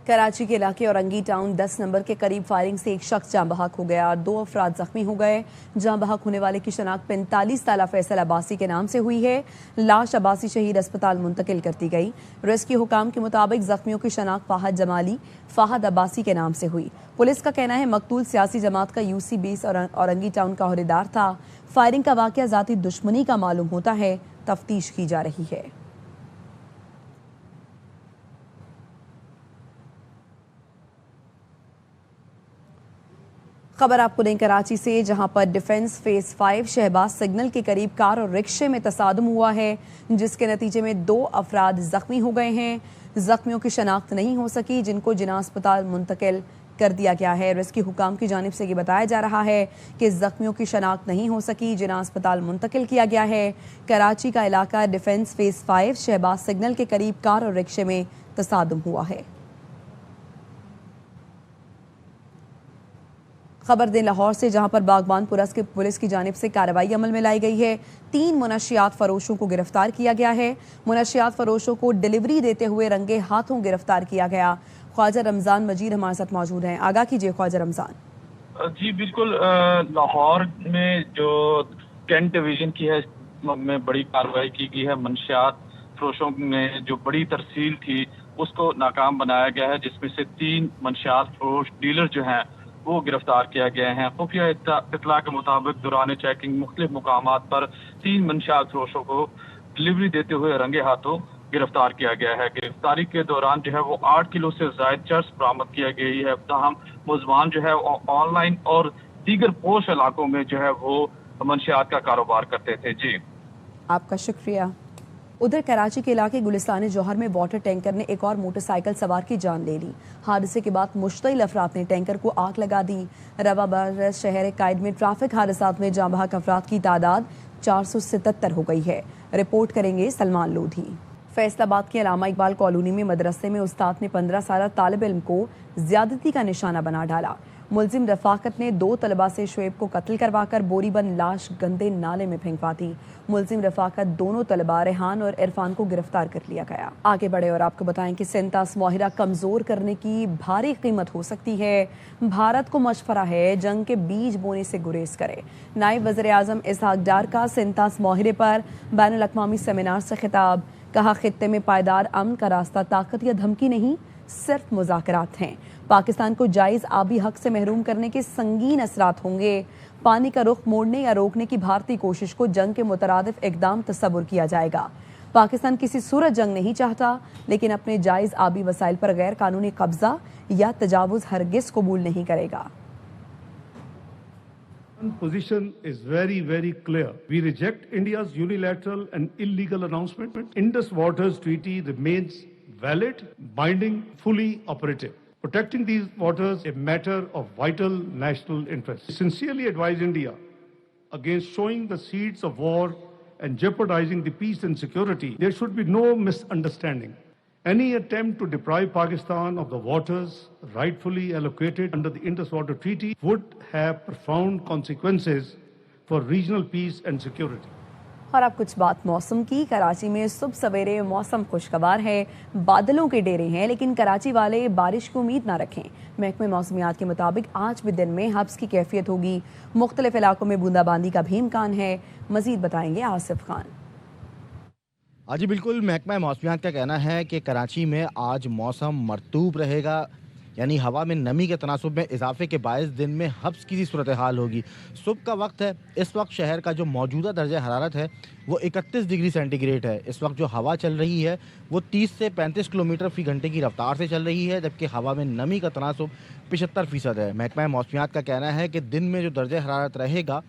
کراچی کے علاقے Orangi town 10 number کے قریب فائرنگ سے ایک شخص جاں بحق ہو گیا، 2 افراد زخمی ہو گئے۔ جاں بحق ہونے والے کی شناخت 45 سالہ فیصل عباسی کے نام سے ہوئی ہے۔ لاش عباسی شہید اسپتال منتقل کر دی گئی۔ ریسکیو حکام کے مطابق زخمیوں کی شناخت فہد جمالی، فہد عباسی کے نام سے ہوئی۔ پولیس کا کہنا ہے مقتول سیاسی جماعت کا UC 20 اورنگی ٹاؤن کا عہدیدار تھا۔ فائرنگ کا واقعہ ذاتی دشمنی کا معلوم ہوتا ہے، تفتیش کی جا رہی ہے۔ خبر آپ کو دیں کراچی سے، جہاں پر ڈیفنس فیز 5 شہباز سگنل کے قریب کار اور رکشے میں تصادم ہوا ہے، جس کے نتیجے میں 2 افراد زخمی ہو گئے ہیں۔ زخمیوں کی شناخت نہیں ہو سکی، جن کو جناح اسپتال منتقل کر دیا گیا ہے۔ ریسکیو حکام کی جانب سے یہ بتایا جا رہا ہے کہ زخمیوں کی شناخت نہیں ہو سکی، جناح اسپتال منتقل کیا گیا ہے۔ کراچی کا علاقہ ڈیفنس فیز 5 شہباز سگنل کے قریب کار اور رکشے میں تصادم ہوا ہے۔ خبر دیں لاہور سے، جہاں پر باغبان پولیس کی جانب سے کارروائی عمل میں لائی گئی ہے۔ 3 منشیات فروشوں کو گرفتار کیا گیا ہے۔ منشیات فروشوں کو ڈیلیوری دیتے ہوئے رنگے ہاتھوں گرفتار کیا گیا۔ خواجہ رمضان مجید ہمارے ساتھ موجود ہیں، آگاہ کیجیے خواجہ رمضان۔ جی بالکل، لاہور میں جو کینٹ ڈویژن کی ہے میں بڑی کارروائی کی گئی ہے۔ منشیات فروشوں میں جو بڑی ترسیل تھی اس کو ناکام بنایا گیا ہے، جس میں سے 3 منشیات فروش ڈیلر جو ہیں وہ گرفتار کیا گئے ہیں۔ خفیہ اطلاع کے مطابق دوران چیکنگ مختلف مقامات پر 3 منشیات فروشوں کو ڈلیوری دیتے ہوئے رنگے ہاتھوں گرفتار کیا گیا ہے۔ گرفتاری کے دوران جو ہے وہ 8 کلو سے زائد چرس برآمد کیا گئی ہے۔ تاہم ملزمان جو ہے آن لائن اور دیگر پوش علاقوں میں جو ہے وہ منشیات کا کاروبار کرتے تھے۔ جی آپ کا شکریہ۔ ادھر کراچی کے علاقے گلستان جوہر میں واٹر ٹینکر نے ایک اور موٹر سائیکل سوار کی جان لے لی۔ حادثے کے بعد مشتعل افراد نے ٹینکر کو آگ لگا دی۔ رواں برس شہر قائد میں ٹریفک حادثات میں جاں بحق افراد کی تعداد 477 ہو گئی ہے۔ رپورٹ کریں گے سلمان لودھی۔ فیصل آباد کے علامہ اقبال کالونی میں مدرسے میں استاد نے 15 سالہ طالب علم کو زیادتی کا نشانہ بنا ڈالا۔ ملزم رفاقت نے 2 طلباء سے شعیب کو قتل کروا کر بوری بند لاش گندے نالے میں پھینکوا دی۔ ملزم رفاقت دونوں طلباء ریحان اور عرفان کو گرفتار کر لیا گیا۔ آگے بڑھے اور آپ کو بتائیں کہ سینتاس معاہدہ کمزور کرنے کی بھاری قیمت ہو سکتی ہے۔ بھارت کو مشورہ ہے جنگ کے بیج بونے سے گریز کرے۔ نائب وزیر اعظم اسحاق ڈار کا سینتاس معاہدے پر بین الاقوامی سیمینار سے خطاب، کہا خطے میں پائیدار امن کا راستہ طاقت یا دھمکی نہیں، صرف مذاکرات ہیں۔ پاکستان کو جائز آبی حق سے محروم کرنے کے سنگین اثرات ہوں گے۔ پانی کا رخ موڑنے یا روکنے کی بھارتی کوشش کو جنگ کے مترادف اقدام تصور کیا جائے گا۔ پاکستان کسی صورت جنگ نہیں چاہتا، لیکن اپنے جائز آبی وسائل پر غیر قانونی قبضہ یا تجاوز ہرگز قبول نہیں کرے گا۔ Position is very clear. We reject India's unilateral and illegal announcement. Indus Waters Treaty remains valid, binding, fully operative. Protecting these waters is a matter of vital national interest. We sincerely advise India against sowing the seeds of war and jeopardizing the peace and security. There should be no misunderstanding. Any attempt to deprive Pakistan of the waters rightfully allocated under the Indus Water Treaty would have profound consequences for regional peace and security. اور اب کچھ بات موسم کی۔ کراچی میں صبح سویرے موسم خوشگوار ہے، بادلوں کے ڈیرے ہیں، لیکن کراچی والے بارش کی امید نہ رکھیں۔ محکمہ موسمیات کے مطابق آج بھی دن میں حبس کی کیفیت ہوگی۔ مختلف علاقوں میں بوندا باندی کا بھی امکان ہے۔ مزید بتائیں گے آصف خان۔ جی بالکل، محکمہ موسمیات کا کہنا ہے کہ کراچی میں آج موسم مرطوب رہے گا، یعنی ہوا میں نمی کے تناسب میں اضافے کے باعث دن میں حبس کی صورتحال ہوگی۔ صبح کا وقت ہے، اس وقت شہر کا جو موجودہ درجہ حرارت ہے وہ 31 ڈگری سینٹی گریڈ ہے۔ اس وقت جو ہوا چل رہی ہے وہ 30 سے 35 کلومیٹر فی گھنٹے کی رفتار سے چل رہی ہے، جبکہ ہوا میں نمی کا تناسب 75% ہے۔ محکمہ موسمیات کا کہنا ہے کہ دن میں جو درجہ حرارت رہے گا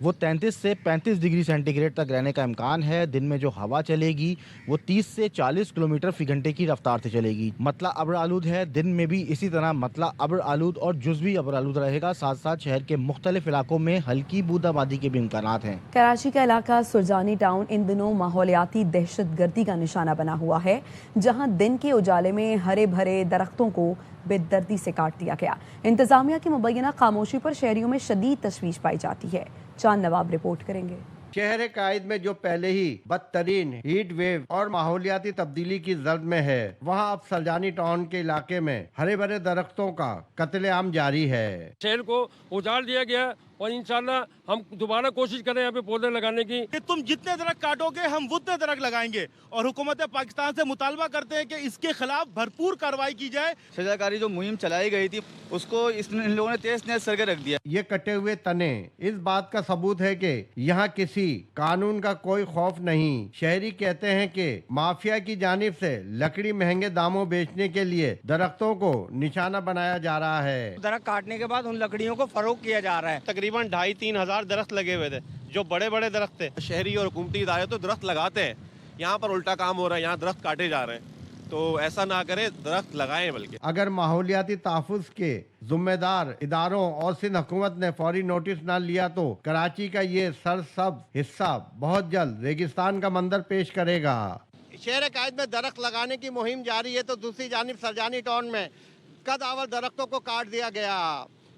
وہ 33 سے 35 ڈگری سینٹی گریڈ تک رہنے کا امکان ہے۔ دن میں جو ہوا چلے گی وہ 30 سے 40 کلومیٹر فی گھنٹے کی رفتار سے چلے گی۔ مطلع ابر آلود ہے، دن میں بھی اسی طرح مطلع ابر آلود اور جزوی ابر آلود رہے گا۔ ساتھ ساتھ شہر کے مختلف علاقوں میں ہلکی بوندا باندی کے بھی امکانات ہیں۔ کراچی کا علاقہ سرجانی ٹاؤن ان دنوں ماحولیاتی دہشت گردی کا نشانہ بنا ہوا ہے، جہاں دن کے اجالے میں ہرے بھرے درختوں کو بے دردی سے کاٹ دیا گیا۔ انتظامیہ کی مبینہ خاموشی پر شہریوں میں شدید تشویش پائی جاتی ہے۔ چاند نواب رپورٹ کریں گے۔ شہر قائد میں جو پہلے ہی بدترین ہیٹ ویو اور ماحولیاتی تبدیلی کی زرد میں ہے، وہاں اب سلجانی ٹاؤن کے علاقے میں ہرے بھرے درختوں کا قتل عام جاری ہے۔ شہر کو اجاڑ دیا گیا اور انشاءاللہ ہم دوبارہ کوشش کریں یہاں پہ پودے لگانے کی کہ تم جتنے درخت کاٹو گے ہم اتنے درخت لگائیں گے، اور حکومت پاکستان سے مطالبہ کرتے ہیں کہ اس کے خلاف بھرپور کارروائی کی جائے۔ سزا کاری جو مہم چلائی گئی تھی اس کو ان لوگوں نے تیز تیز سر کے رکھ دیا۔ یہ کٹے ہوئے تنے اس بات کا ثبوت ہے کہ یہاں کسی قانون کا کوئی خوف نہیں۔ شہری کہتے ہیں کہ مافیا کی جانب سے لکڑی مہنگے داموں بیچنے کے لیے درختوں کو نشانہ بنایا جا رہا ہے۔ درخت کاٹنے کے بعد ان لکڑیوں کو فروخت کیا جا رہا ہے۔ تقریباً 2,500-3,000 درخت لگے ہوئے تھے جو بڑے بڑے درخت تھے۔ شہری اور حکومتی ادارے تو درخت لگاتے ہیں، یہاں پر الٹا کام ہو رہا ہے، یہاں درخت کاٹے جا رہے ہیں، تو ایسا نہ کریں، درخت لگائیں۔ بلکہ اگر ماحولیاتی تحفظ کے ذمہ دار اداروں اور سندھ حکومت نے فوری نوٹس نہ لیا تو کراچی کا یہ سرسبز حصہ بہت جلد ریگستان کا منظر پیش کرے گا۔ شہر قائد میں درخت لگانے کی مہم جاری ہے تو دوسری جانب سرجانی ٹاؤن میں قد اول درختوں کو کاٹ دیا گیا۔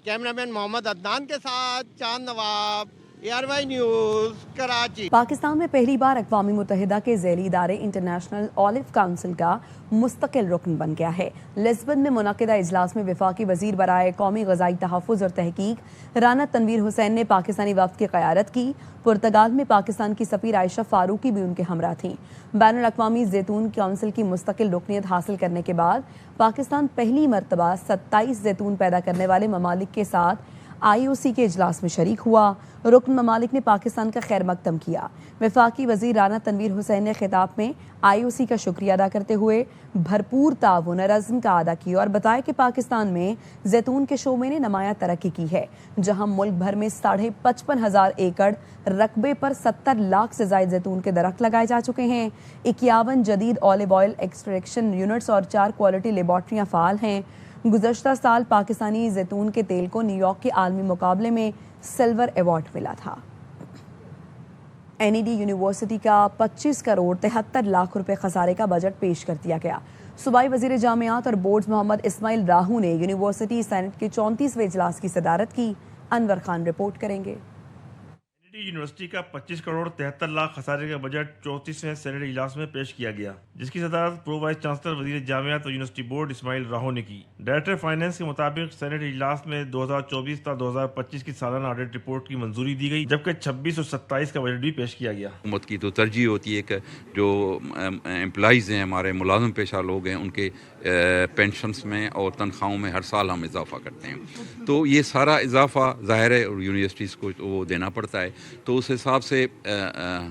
کیمرامین محمد عدنان کے ساتھ چاند نواب، ARY نیوز، کراچی۔ پاکستان میں پہلی بار اقوام متحدہ کے ذیلی ادارے انٹرنیشنل اولیو کونسل کا مستقل رکن بن گیا ہے۔ لسبن میں منعقدہ اجلاس میں وفاقی وزیر برائے قومی غذائی تحفظ اور تحقیق رانا تنویر حسین نے پاکستانی وفد کی قیادت کی۔ پرتگال میں پاکستان کی سفیر عائشہ فاروقی بھی ان کے ہمراہ تھیں۔ بین الاقوامی زیتون کونسل کی مستقل رکنیت حاصل کرنے کے بعد پاکستان پہلی مرتبہ 27 زیتون پیدا کرنے والے ممالک کے ساتھ IOC کے اجلاس میں شریک ہوا۔ رکن ممالک نے پاکستان کا خیر مقدم کیا۔ وفاقی وزیر رانا تنویر حسین نے خطاب میں IOC کا شکریہ ادا کرتے ہوئے بھرپور تعاون اور عزم کا اعادہ کیا اور بتایا کہ پاکستان میں زیتون کے شعبے نے نمایاں ترقی کی ہے، جہاں ملک بھر میں 55,500 ایکڑ رقبے پر 70 لاکھ سے زائد زیتون کے درخت لگائے جا چکے ہیں۔ 51 جدید اولیو آئل ایکسٹریکشن یونٹس اور 4 کوالٹی لیبارٹریاں فعال ہیں۔ گزشتہ سال پاکستانی زیتون کے تیل کو نیو یارک کے عالمی مقابلے میں سلور ایوارڈ ملا تھا۔ NED یونیورسٹی کا 25 کروڑ 73 لاکھ روپے خسارے کا بجٹ پیش کر دیا گیا۔ صوبائی وزیر جامعات اور بورڈز محمد اسماعیل راہو نے یونیورسٹی سینٹ کے 34ویں اجلاس کی صدارت کی۔ انور خان رپورٹ کریں گے۔ یونیورسٹی کا 25 کروڑ 73 لاکھ خسارے کا بجٹ 34ویں سینٹ اجلاس میں پیش کیا گیا، جس کی صدارت پرو وائس چانسلر وزیر جامعات اور یونیورسٹی بورڈ اسماعیل راہو نے کی۔ ڈائریکٹر فائنانس کے مطابق سینٹ اجلاس میں 2024 تا 2025 کی سالانہ آڈٹ رپورٹ کی منظوری دی گئی، جبکہ 26 اور 27 کا بجٹ بھی پیش کیا گیا۔ حکومت کی تو ترجیح ہوتی ہے کہ جو امپلائیز ہیں، ہمارے ملازم پیشہ لوگ ہیں، ان کے پینشنز میں اور تنخواہوں میں ہر سال ہم اضافہ کرتے ہیں، تو یہ سارا اضافہ ظاہر ہے اور یونیورسٹیز کو وہ دینا پڑتا ہے، تو اس حساب سے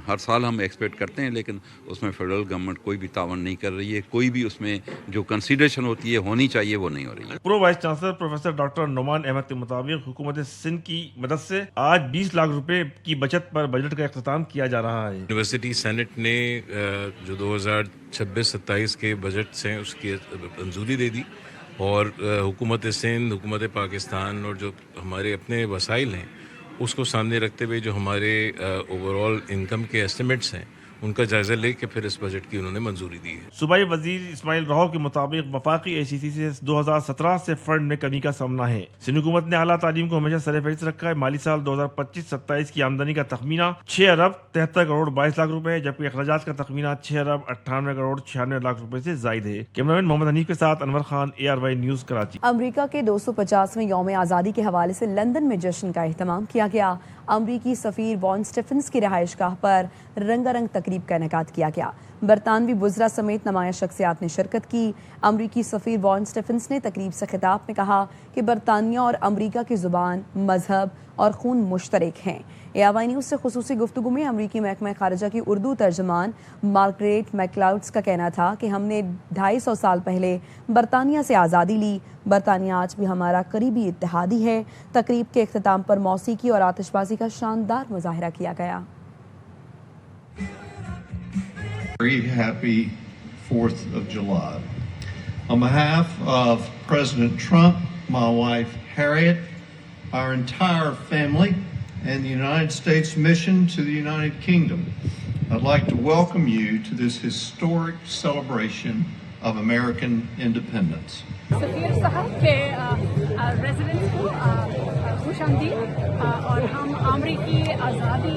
ہر سال ہم ایکسپیکٹ کرتے ہیں، لیکن اس میں فیڈرل گورنمنٹ کوئی بھی تعاون نہیں کر رہی ہے، کوئی بھی اس میں جو کنسیڈریشن ہوتی ہے ہونی چاہیے وہ نہیں ہو رہی ہے۔ Pro vice chancellor professor doctor Nauman Ahmed کے مطابق حکومت سندھ کی مدد سے آج 20 لاکھ روپے کی بچت پر بجٹ کا اختتام کیا جا رہا ہے۔ یونیورسٹی سینٹ نے جو 2026-27 کے بجٹ سے اس کی منظوری دے دی، اور حکومت سندھ، حکومت پاکستان اور جو ہمارے اپنے وسائل ہیں اس کو سامنے رکھتے ہوئے جو ہمارے اوور آل انکم کے ایسٹیمیٹس ہیں ان کا جائزہ لے کے پھر اس بجٹ کی انہوں نے منظوری دی ہے۔ صوبائی وزیر اسماعیل راہو کے مطابق وفاقی ACC سے 2017 سے فنڈ میں کمی کا سامنا ہے۔ سندھ حکومت نے اعلیٰ تعلیم کو ہمیشہ سر فہرست رکھا ہے۔ مالی سال 2025-27 کی آمدنی کا تخمینہ 6 ارب 73 کروڑ 22 لاکھ روپے ہے، جبکہ اخراجات کا تخمینہ 6 ارب 98 کروڑ 96 لاکھ روپے سے زائد ہے۔ کیمرامین محمد حنیف کے ساتھ انور خان، ARY نیوز، کراچی۔ امریکہ کے 250ویں یوم آزادی کے حوالے سے لندن میں جشن کا اہتمام کیا گیا۔ امریکی سفیر وان اسٹیفنس کی رہائش گاہ پر رنگا رنگ تقریب کا انعقاد کیا گیا۔ برطانوی وزراء سمیت نمایاں شخصیات نے شرکت کی۔ امریکی سفیر وان اسٹیفنس نے تقریب سے خطاب میں کہا کہ برطانیہ اور امریکہ کی زبان، مذہب اور خون مشترک ہیں۔ ARY نیوز سے خصوصی گفتگو میں امریکی محکمہ خارجہ کی اردو ترجمان مارگریٹ میکلاؤڈز کا کہنا تھا کہ ہم نے 250 سال پہلے برطانیہ سے آزادی لی، برطانیہ آج بھی ہمارا قریبی اتحادی ہے۔ تقریب کے اختتام پر موسیقی اور آتش بازی کا شاندار مظاہرہ کیا گیا۔ Very happy 4th of July. On behalf of President Trump, my wife Harriet, our entire family, and the United States mission to the United Kingdom, I'd like to welcome you to this historic celebration of American independence. سفیر صاحب کے residence کو خوش آمدید، اور ہم امریکی آزادی